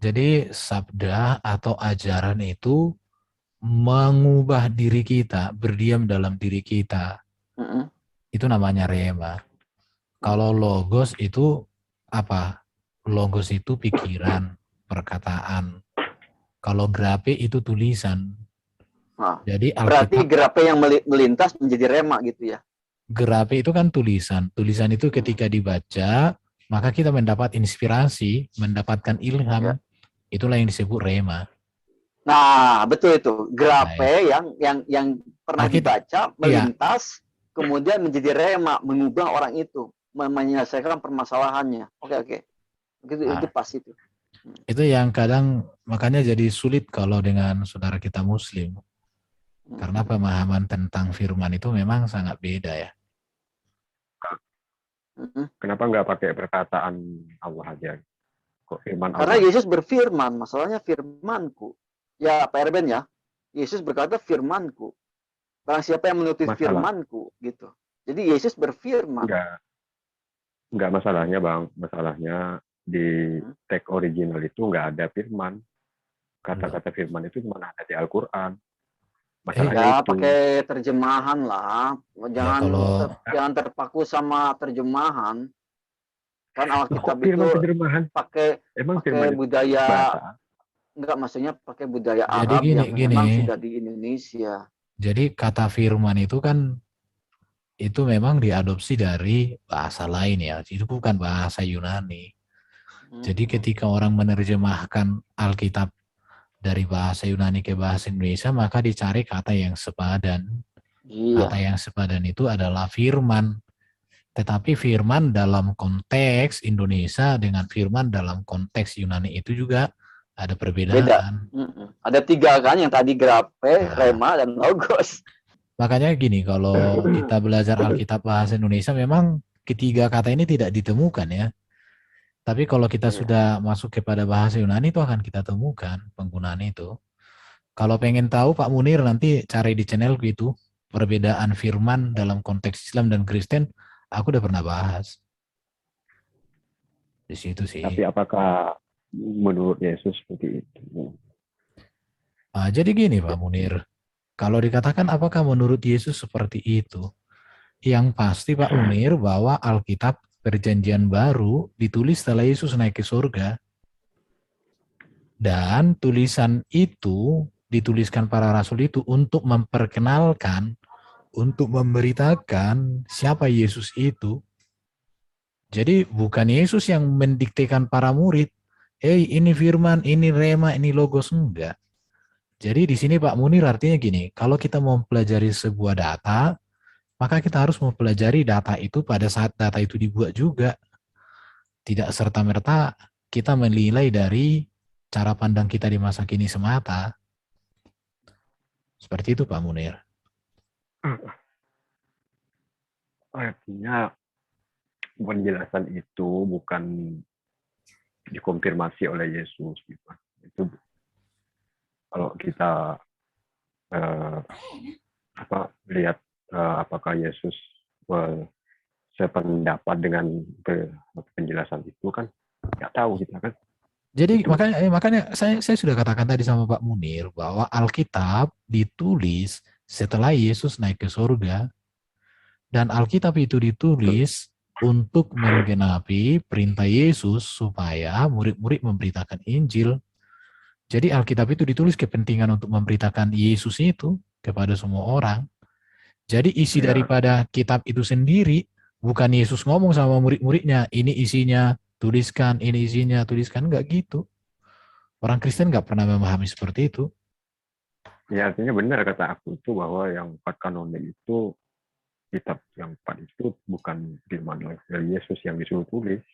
Jadi sabda atau ajaran itu mengubah diri kita, berdiam dalam diri kita. Mm-mm. Itu namanya rema. Mm. Kalau logos itu apa? Logos itu pikiran, perkataan. Kalau grape itu tulisan. Nah, Jadi berarti Alkitab, gerape yang melintas menjadi rema gitu ya. grape itu kan tulisan. Tulisan itu Mm. ketika dibaca, maka kita mendapat inspirasi, mendapatkan ilham. Ya. Itulah yang disebut rema. Nah, betul itu. Nah, ya. Gerape yang pernah Alkitab, dibaca iya. melintas kemudian menjadi rema, mengubah orang itu, menyelesaikan permasalahannya. Oke, oke. Itu Nah, pas itu. itu yang kadang makanya jadi sulit kalau dengan saudara kita Muslim. Karena pemahaman tentang firman itu memang sangat beda ya. Kenapa nggak pakai perkataan Allah aja? Kok firman Karena Allah? Yesus berfirman, masalahnya firmanku. Ya, Pak Erben ya. Yesus berkata firmanku. Barang siapa yang menuruti Masalah firmanku gitu. Jadi Yesus berfirman. nggak nggak masalahnya bang. Masalahnya di teks original itu nggak ada firman. Kata-kata firman itu cuma ada di Al-Quran. Masalahnya Ya, itu. pakai terjemahan lah. Ya Jangan kalau jangan terpaku sama terjemahan. Kan Loh, kok Alkitab itu firman terjemahan? pakai Emang pakai firman itu budaya, bahasa? enggak, maksudnya pakai budaya jadi Arab gini yang gini. memang sudah di Indonesia. Jadi kata firman itu kan itu memang diadopsi dari bahasa lain ya. Itu bukan bahasa Yunani. Jadi ketika orang menerjemahkan Alkitab dari bahasa Yunani ke bahasa Indonesia, maka dicari kata yang sepadan. Kata Iya. yang sepadan itu adalah firman. Tetapi firman dalam konteks Indonesia dengan firman dalam konteks Yunani itu juga ada Beda. perbedaan. Ada tiga kan, yang tadi grape, Nah, rema, dan logos. makanya gini, kalau kita belajar Alkitab bahasa Indonesia memang ketiga kata ini tidak ditemukan ya. Tapi kalau kita Iya. sudah masuk kepada bahasa Yunani itu akan kita temukan penggunaan itu. Kalau pengen tahu Pak Munir nanti cari di channel gitu perbedaan firman dalam konteks Islam dan Kristen, aku udah pernah bahas di situ sih. Tapi apakah menurut Yesus seperti itu? Jadi gini Pak Munir, kalau dikatakan apakah menurut Yesus seperti itu? Yang pasti Pak Munir bahwa Alkitab Perjanjian Baru ditulis setelah Yesus naik ke surga. Dan tulisan itu dituliskan para rasul itu untuk memperkenalkan, untuk memberitakan siapa Yesus itu. Jadi bukan Yesus yang mendiktekan para murid, ini firman, ini rema, ini logos, enggak. Jadi di sini Pak Munir artinya gini, kalau kita mau mempelajari sebuah data, maka kita harus mempelajari data itu pada saat data itu dibuat juga. Tidak serta-merta kita menilai dari cara pandang kita di masa kini semata. Seperti itu Pak Munir. Artinya penjelasan itu bukan dikonfirmasi oleh Yesus. Itu kalau kita lihat apakah Yesus sependapat dengan penjelasan itu kan nggak tahu kita kan. Jadi Itu makanya saya sudah katakan tadi sama Pak Munir bahwa Alkitab ditulis setelah Yesus naik ke surga dan Alkitab itu ditulis untuk menggenapi perintah Yesus supaya murid-murid memberitakan Injil. Jadi Alkitab itu ditulis kepentingan untuk memberitakan Yesus itu kepada semua orang. Jadi isi ya, daripada kitab itu sendiri bukan Yesus ngomong sama murid-muridnya, ini isinya tuliskan, ini isinya tuliskan, enggak gitu. Orang Kristen nggak pernah memahami seperti itu. ya artinya benar kata aku itu bahwa yang 4 kanonik itu kitab yang 4 itu bukan firman dari Yesus yang disuruh tulis.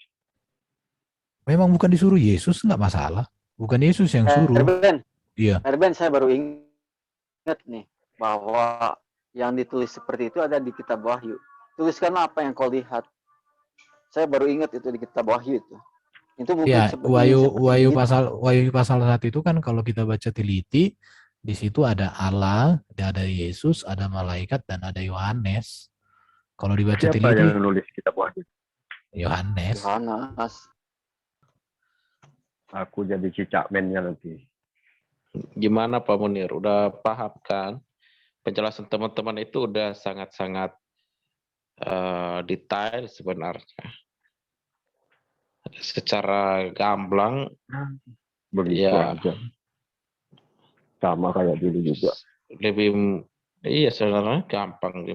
Memang bukan disuruh Yesus, nggak masalah. Bukan Yesus yang suruh. Erben, Iya. Erben, saya baru ingat nih bahwa yang ditulis seperti itu ada di kitab Wahyu. Tuliskanlah apa yang kau lihat. Saya baru ingat itu di kitab Wahyu itu. Itu mungkin Ya, seperti begitu. Wahyu pasal 1 itu kan kalau kita baca teliti, di situ ada Allah, ada Yesus, ada malaikat, dan ada Yohanes. Kalau dibaca Siapa yang teliti, nulis kitab Wahyu? Yohanes. Yohanes. Aku jadi cicakmennya nanti. Gimana Pak Munir? Udah paham kan? Penjelasan teman-teman itu udah sangat-sangat detail sebenarnya. Secara gamblang, Begitu ya aja. Sama kayak dulu juga. lebih, iya sebenarnya gampang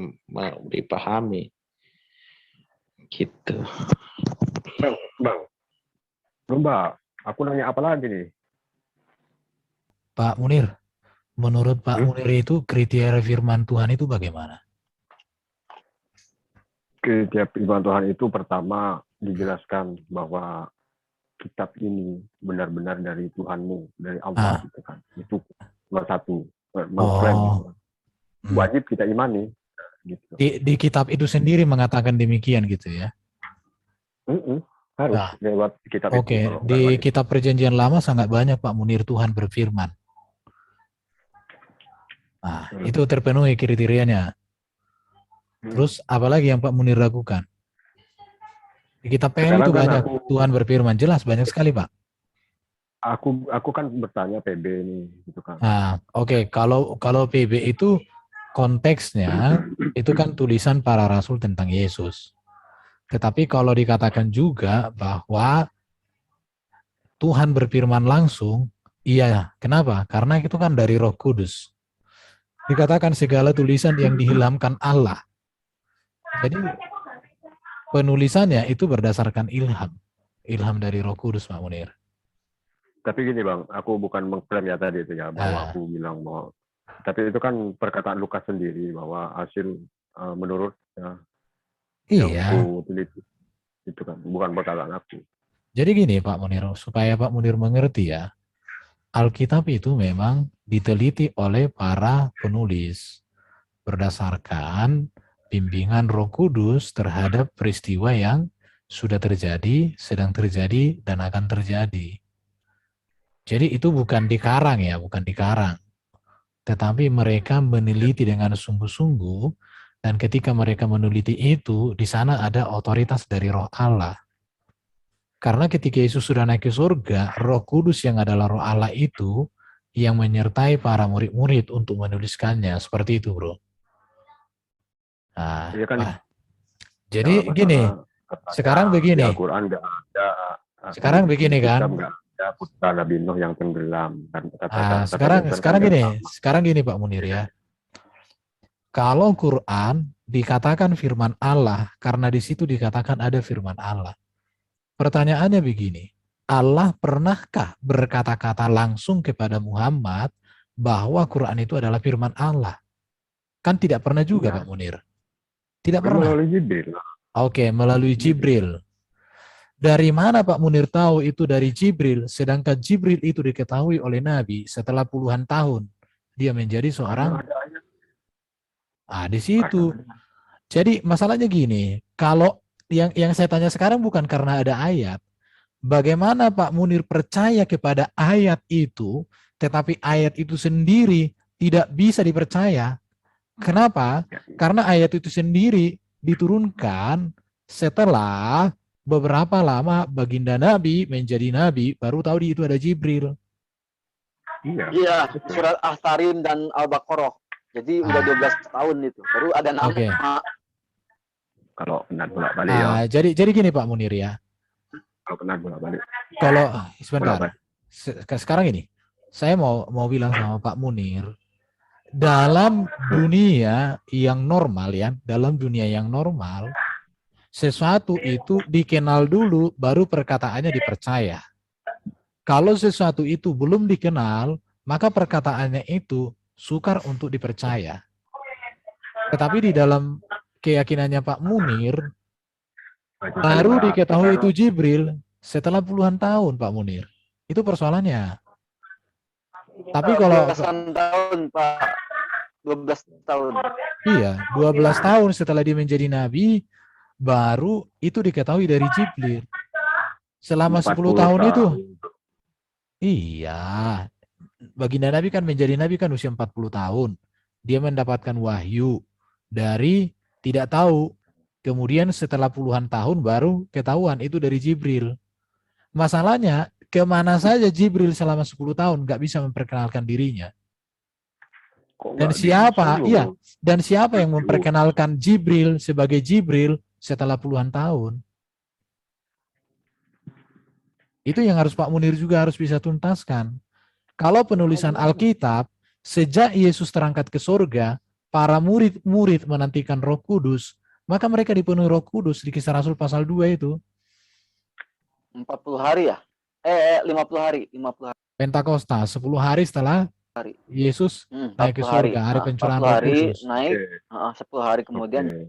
dipahami. Gitu. Bang. Mbak, aku nanya apa lagi nih? Pak Munir, menurut Pak Hmm? Munir itu kriteria firman Tuhan itu bagaimana? Kriteria firman Tuhan itu pertama dijelaskan bahwa kitab ini benar-benar dari Tuhanmu, dari Allah gitu kan. Itu nomor satu. Mengklaim gitu. Wajib kita imani. Gitu. Di kitab itu sendiri mengatakan demikian gitu ya? Harus Nah, lewat kitab itu. Oke, Kalau di wajib. kitab perjanjian lama sangat banyak Pak Munir Tuhan berfirman. Nah, itu terpenuhi kriterianya. Terus apalagi yang Pak Munir lakukan? Di kitab PL itu Sekarang kan banyak Tuhan berfirman, jelas banyak sekali Pak. Aku kan bertanya PB nih, gitu kan. Nah, oke, kalau PB itu konteksnya itu kan tulisan para rasul tentang Yesus. Tetapi kalau dikatakan juga bahwa Tuhan berfirman langsung, iya, kenapa? Karena itu kan dari Roh Kudus. Dikatakan segala tulisan yang diilhamkan Allah. Jadi penulisannya itu berdasarkan ilham dari Roh Kudus, Pak Munir. Tapi gini Bang, aku bukan mengklaim ya tadi itu ya, bahwa aku bilang bahwa, tapi itu kan perkataan Lukas sendiri bahwa hasil menurut yang aku teliti itu kan bukan perkataan aku. Jadi gini Pak Munir, supaya Pak Munir mengerti ya, Alkitab itu memang diteliti oleh para penulis berdasarkan bimbingan Roh Kudus terhadap peristiwa yang sudah terjadi, sedang terjadi, dan akan terjadi. Jadi itu bukan dikarang ya, bukan dikarang. Tetapi mereka meneliti dengan sungguh-sungguh, dan ketika mereka meneliti itu, di sana ada otoritas dari Roh Allah. Karena ketika Yesus sudah naik ke surga, Roh Kudus yang adalah Roh Allah itu yang menyertai para murid-murid untuk menuliskannya. Seperti itu, bro. Nah, Iya kan, jadi gini, sekarang begini. Di Al-Quran nggak ada. Sekarang begini kan. Nggak ada putra Nabi Nuh yang tenggelam. Sekarang gini Pak Munir ya. Kalau Quran dikatakan firman Allah, karena di situ dikatakan ada firman Allah. Pertanyaannya begini, Allah pernahkah berkata-kata langsung kepada Muhammad bahwa Quran itu adalah firman Allah? Kan tidak pernah juga Pak Munir. Tidak pernah. Melalui Jibril. Oke, melalui Jibril. Dari mana Pak Munir tahu itu dari Jibril, sedangkan Jibril itu diketahui oleh Nabi setelah puluhan tahun. Dia menjadi seorang... di situ. Jadi masalahnya gini, kalau yang saya tanya sekarang bukan karena ada ayat. Bagaimana Pak Munir percaya kepada ayat itu, tetapi ayat itu sendiri tidak bisa dipercaya. Kenapa? Karena ayat itu sendiri diturunkan setelah beberapa lama baginda Nabi menjadi Nabi, baru tahu itu ada Jibril. Iya, surat Al-Tarim dan Al-Baqarah. Jadi udah 12 tahun itu, baru ada nama. Oke. Kalau benar bolak-balik ya. Jadi gini Pak Munir ya. Kalau benar bolak-balik. Kalau sebentar. Sekarang ini saya mau bilang sama Pak Munir, dalam dunia yang normal ya, dalam dunia yang normal, sesuatu itu dikenal dulu baru perkataannya dipercaya. Kalau sesuatu itu belum dikenal, maka perkataannya itu sukar untuk dipercaya. Tetapi di dalam keyakinannya Pak Munir, baru diketahui itu Jibril setelah puluhan tahun Pak Munir. Itu persoalannya. Tapi kalau 12 tahun Pak, 12 tahun. Iya, 12 tahun setelah dia menjadi Nabi, baru itu diketahui dari Jibril. Selama 10 tahun itu. Iya. Baginda Nabi kan menjadi Nabi kan usia 40 tahun. Dia mendapatkan wahyu dari tidak tahu. Kemudian setelah puluhan tahun baru ketahuan itu dari Jibril. Masalahnya kemana saja Jibril selama 10 tahun nggak bisa memperkenalkan dirinya. Kok Dan nggak siapa? bisa, Iya. loh? Dan siapa yang Betul. memperkenalkan Jibril sebagai Jibril setelah puluhan tahun? Itu yang harus Pak Munir juga harus bisa tuntaskan. Kalau penulisan Alkitab, sejak Yesus terangkat ke surga, para murid-murid menantikan Roh Kudus, maka mereka dipenuhi Roh Kudus di Kisah Rasul pasal 2 itu. 40 hari ya? 50 hari. 50 hari. Pentakosta, 10 hari setelah Yesus naik ke 40 hari. surga, hari Nah, pencurahan 40 Roh hari Kudus. naik, 10 hari kemudian. Oke.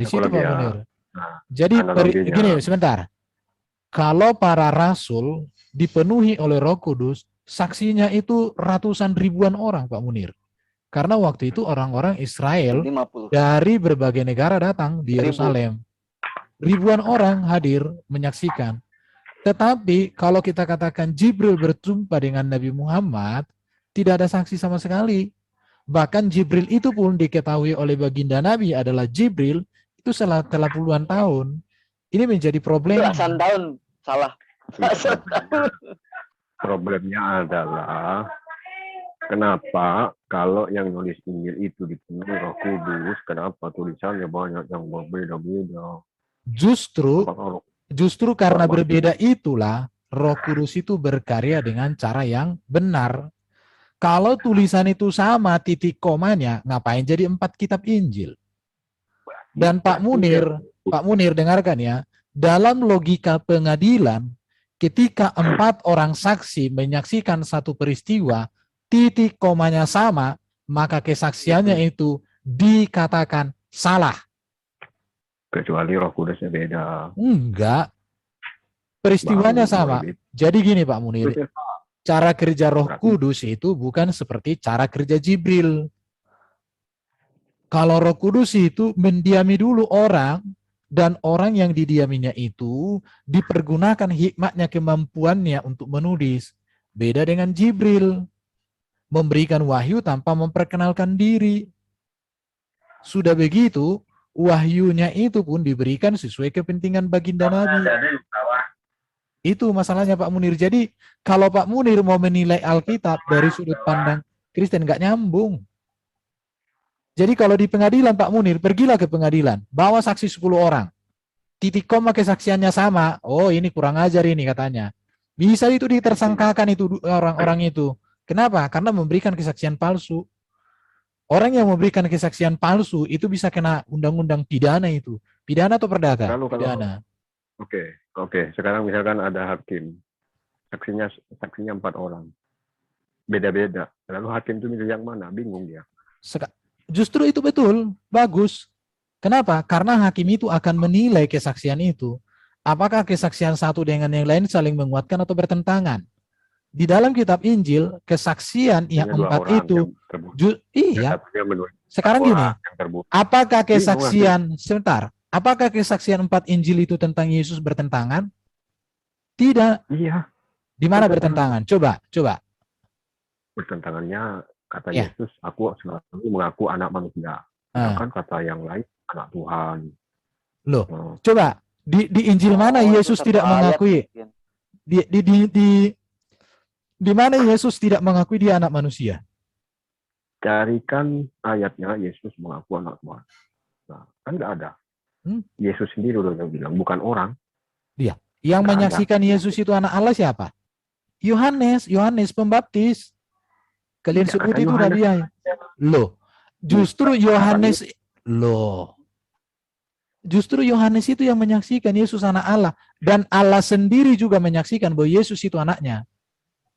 Di Aku situ lagi Pak ya. Munir. Nah, Jadi analoginya. gini, sebentar. Kalau para rasul dipenuhi oleh Roh Kudus, saksinya itu ratusan ribuan orang, Pak Munir. Karena waktu itu orang-orang Israel 50. dari berbagai negara datang di Yerusalem. Ribuan orang hadir menyaksikan. Tetapi kalau kita katakan Jibril berjumpa dengan Nabi Muhammad, tidak ada saksi sama sekali. Bahkan Jibril itu pun diketahui oleh baginda Nabi adalah Jibril itu setelah puluhan tahun. Ini menjadi problem. Belasan tahun. Salah. Belasan tahun. Problemnya adalah kenapa kalau yang nulis Injil itu dipenuhi Roh Kudus, kenapa tulisannya banyak yang berbeda-beda? Justru karena berbeda itulah Roh Kudus itu berkarya dengan cara yang benar. Kalau tulisan itu sama titik komanya, ngapain jadi 4 kitab Injil? Dan Pak Munir dengarkan ya, dalam logika pengadilan, ketika 4 orang saksi menyaksikan satu peristiwa, titik komanya sama, maka kesaksiannya itu dikatakan salah. Kecuali Roh Kudusnya beda. Enggak. Peristiwanya sama. Jadi gini Pak Munir, cara kerja Roh Kudus itu bukan seperti cara kerja Jibril. Kalau Roh Kudus itu mendiami dulu orang, dan orang yang didiaminya itu dipergunakan hikmatnya, kemampuannya untuk menulis. Beda dengan Jibril, memberikan wahyu tanpa memperkenalkan diri. Sudah begitu, wahyunya itu pun diberikan sesuai kepentingan baginda Nabi. Itu masalahnya Pak Munir. Jadi kalau Pak Munir mau menilai Alkitab dari sudut pandang Kristen, nggak nyambung. Jadi kalau di pengadilan Pak Munir, pergilah ke pengadilan, bawa saksi 10 orang. Titik koma kesaksiannya sama. Oh, ini kurang ajar ini katanya. Bisa itu ditersangkakan itu orang-orang itu. Kenapa? Karena memberikan kesaksian palsu. Orang yang memberikan kesaksian palsu itu bisa kena undang-undang pidana itu. Pidana atau perdata? Pidana. Oke. Sekarang misalkan ada hakim. Saksinya 4 orang. Beda-beda. Lalu hakim itu milih yang mana? Bingung dia. Justru itu betul, bagus. Kenapa? Karena hakim itu akan menilai kesaksian itu. Apakah kesaksian satu dengan yang lain saling menguatkan atau bertentangan? Di dalam kitab Injil, kesaksian yang 4 itu, iya. Sekarang gini, apakah kesaksian, apakah kesaksian 4 Injil itu tentang Yesus bertentangan? Tidak. Iya. Di mana bertentangan? Coba. Bertentangannya kata Yesus, aku selalu mengaku anak manusia. Sedangkan kata yang lain, anak Tuhan. Loh, coba di Injil mana Yesus tidak mengakui? Di mana Yesus tidak mengakui dia anak manusia? Carikan ayatnya Yesus mengaku anak Tuhan. Nah, kan nggak ada. Yesus sendiri udah bilang, bukan orang. Dia. Yang menyaksikan Yesus itu anak Allah siapa? Yohanes Pembaptis. Kalian sebut itu Nabi ya. Loh, justru Yohanes itu yang menyaksikan Yesus anak Allah, dan Allah sendiri juga menyaksikan bahwa Yesus itu anaknya.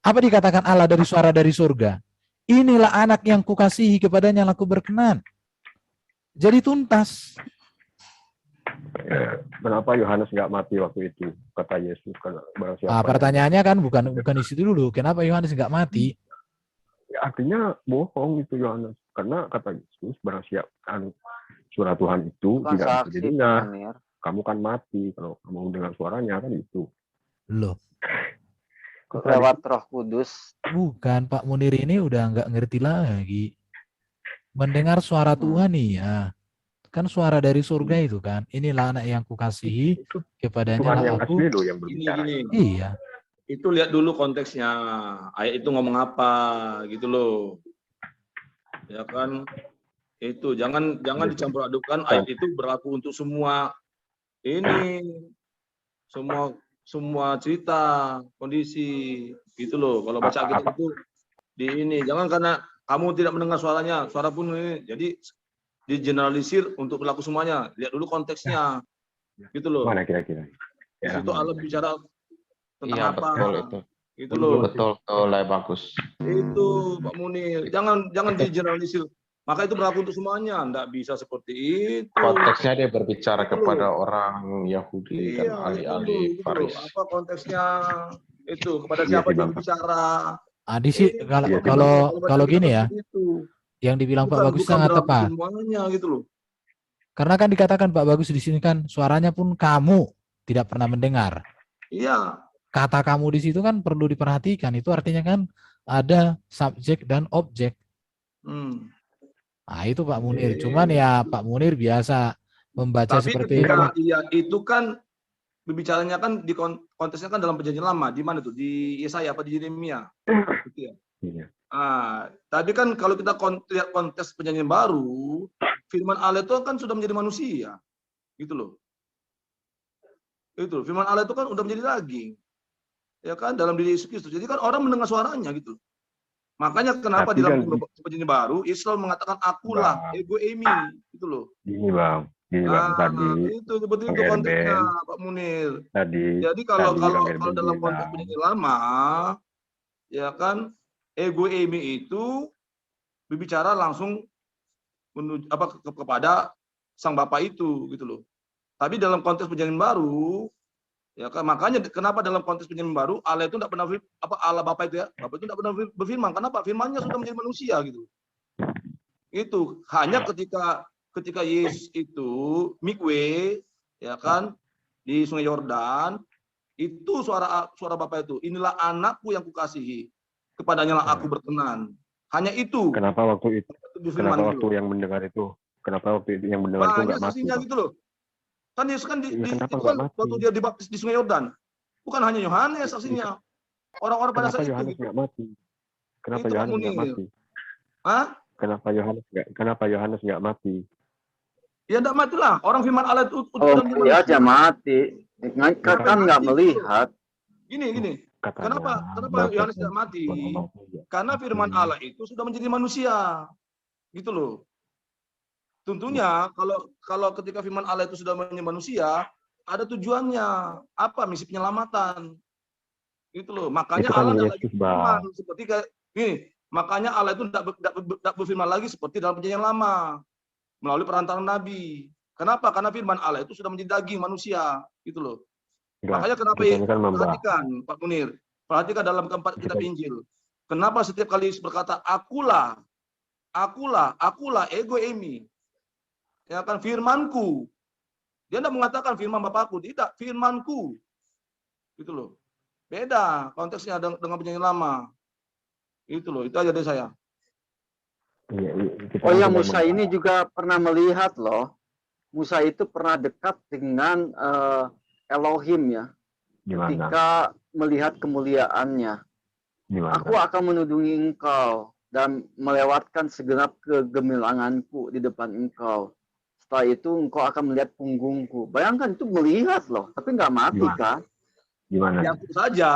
Apa dikatakan Allah dari suara dari surga? Inilah anak yang kukasihi, kepadanya yang aku berkenan. Jadi tuntas. Kenapa Yohanes nggak mati waktu itu? Kata Yesus. Pertanyaannya kan bukan di situ dulu. Kenapa Yohanes nggak mati? Ya, artinya bohong itu Yohanes. Karena kata Yesus, barang siapa suara Tuhan itu bukan tidak bisa didengar. Kamu kan mati kalau kamu dengar suaranya, kan itu. Loh. Lewat Roh Kudus. Bukan, Pak Munir ini udah nggak ngerti lagi. Mendengar suara Tuhan nih ya. Kan suara dari surga itu kan. Inilah anak yang kukasihi, kepadanya Tuhan lah yang aku. asli loh yang berbicara. Iya. itu lihat dulu konteksnya. Ayat itu ngomong apa gitu loh. Ya kan? Itu jangan dicampur adukkan ayat itu berlaku untuk semua ini, semua cerita, kondisi gitu loh. Kalau baca Alkitab itu di ini, jangan karena kamu tidak mendengar suaranya, suara pun ini, jadi digeneralisir untuk berlaku semuanya. Lihat dulu konteksnya, gitu loh. Mana kira-kira? Di situ Allah bicara tentang Iya, apa, betul itu. gitu loh. Betul, bagus. Itu Pak Munir, jangan digeneralisir. Maka itu berlaku untuk semuanya, enggak bisa seperti itu. Konteksnya dia berbicara Gitu kepada loh. orang Yahudi Iya, kan, ahli-ahli gitu loh. Faris. Apa konteksnya itu kepada Iya siapa sih, dia Bang. berbicara? Adi sih kalau gini ya, yang dibilang Pak Bagus sangat tepat. Semuanya gitu loh. Karena kan dikatakan Pak Bagus di sini kan suaranya pun kamu tidak pernah mendengar. Iya. Kata kamu di situ kan perlu diperhatikan. Itu artinya kan ada subjek dan objek. Nah itu Pak Munir. Cuman ya Pak Munir biasa membaca Tapi seperti ketika itu. iya itu kan berbicaranya kan di konteksnya kan dalam perjanjian lama. Di mana tuh? Di Yesaya apa di Yeremia? Gitu ya. Iya. Tapi kan kalau kita lihat konteks perjanjian baru, firman Allah itu kan sudah menjadi manusia. Gitu loh. Itu firman Allah itu kan udah menjadi daging. Ya kan dalam diri Yesus Kristus. Jadi kan orang mendengar suaranya gitu. Makanya kenapa di dalam perjanjian baru Israel mengatakan akulah ego emi gitu loh. Ini Bang tadi. Itu seperti itu konteksnya Pak Munir. Jadi kalau dalam konteks perjanjian lama ya kan ego emi itu berbicara langsung menuju kepada sang Bapa itu gitu loh. Tapi dalam konteks perjanjian baru ya kan makanya kenapa dalam konteks perjanjian baru Allah itu tidak pernah Allah Bapa itu ya Bapa itu tidak pernah berfirman. Kenapa? Firman-Nya sudah menjadi manusia gitu. Itu hanya ketika Yesus itu mikwe ya kan di Sungai Yordan itu suara Bapa itu inilah anakku yang kukasihi kepadanya lah aku berkenan. Hanya itu. Kenapa waktu yang mendengar itu yang mendengar itu nggak mati? Gitu loh. Kan Yesus kan waktu dia dibaptis di Sungai Yordan, bukan hanya Yohanes saksinya. Orang-orang pada saat itu. Kenapa Yohanes nggak mati? Kenapa Yohanes nggak mati? Ya nggak mati lah. Orang firman Allah itu melihat ya mati. Kan nggak melihat. Gini. Kenapa Yohanes tidak mati? Karena firman Allah itu sudah menjadi manusia. Gitu loh. Tentunya kalau ketika firman Allah itu sudah menjadi manusia, ada tujuannya. Apa? Misi penyelamatan. Gitu loh. Makanya Allah tidak lagi berfirman seperti gini. Makanya Allah itu tidak berfirman lagi seperti dalam perjanjian lama melalui perantaraan Nabi. Kenapa? Karena firman Allah itu sudah menjadi daging manusia. Gitu loh. Makanya kenapa perhatikan Pak Munir, perhatikan dalam keempat kitab Injil. Kenapa setiap kali Yesus berkata akulah ego emi. Ya kan firmanku. Dia tidak mengatakan firman Bapakku, tidak, firmanku. Gitu loh. Beda konteksnya dengan perjanjian lama. Itu loh, itu aja dari saya. Oh ya, Musa ini juga pernah melihat loh. Musa itu pernah dekat dengan Elohim ya. Ketika melihat kemuliaannya. Aku akan menudungi engkau dan melewatkan segenap kegemilanganku di depan engkau. Setelah itu engkau akan melihat punggungku. Bayangkan itu melihat loh, tapi nggak mati kan? Gimana? Yakub saja,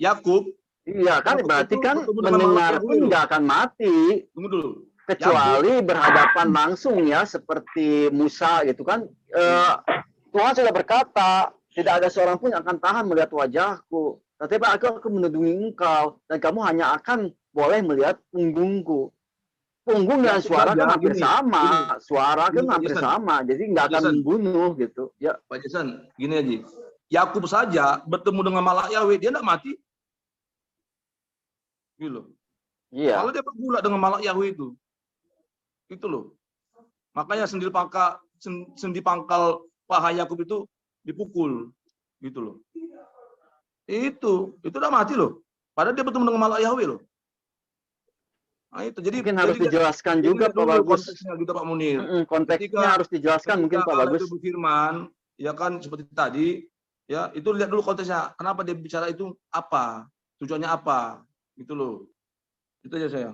Yakub. Iya kan, berarti kan mendengar pun nggak akan mati. Tunggu dulu. Kecuali berhadapan langsung ya, seperti Musa gitu kan. Tuhan sudah berkata, tidak ada seorang pun yang akan tahan melihat wajahku. Tetapi aku akan menudungi engkau, dan kamu hanya akan boleh melihat punggungku. Punggung dan suara kan hampir sama. Suara kan hampir sama, jadi nggak akan membunuh gitu. Ya, Pak Jason, gini aja. Yakub saja bertemu dengan Malak Yahweh, dia tidak mati. Gitu loh. Iya. Kalau dia bergulat dengan Malak Yahweh itu loh. Makanya sendi pangkal paha Yakub itu dipukul, gitu loh. Itu udah mati loh. Padahal dia bertemu dengan Malak Yahweh loh. Nah, itu jadi mungkin harus dijelaskan juga Pak Bagus. Konteksnya gitu Pak Munir. Konteksnya harus dijelaskan mungkin Pak Bagus. Itu berfirman, ya kan seperti tadi, Ya, itu lihat dulu konteksnya. Kenapa dia bicara itu apa? Tujuannya apa? Gitu loh. Itu aja saya.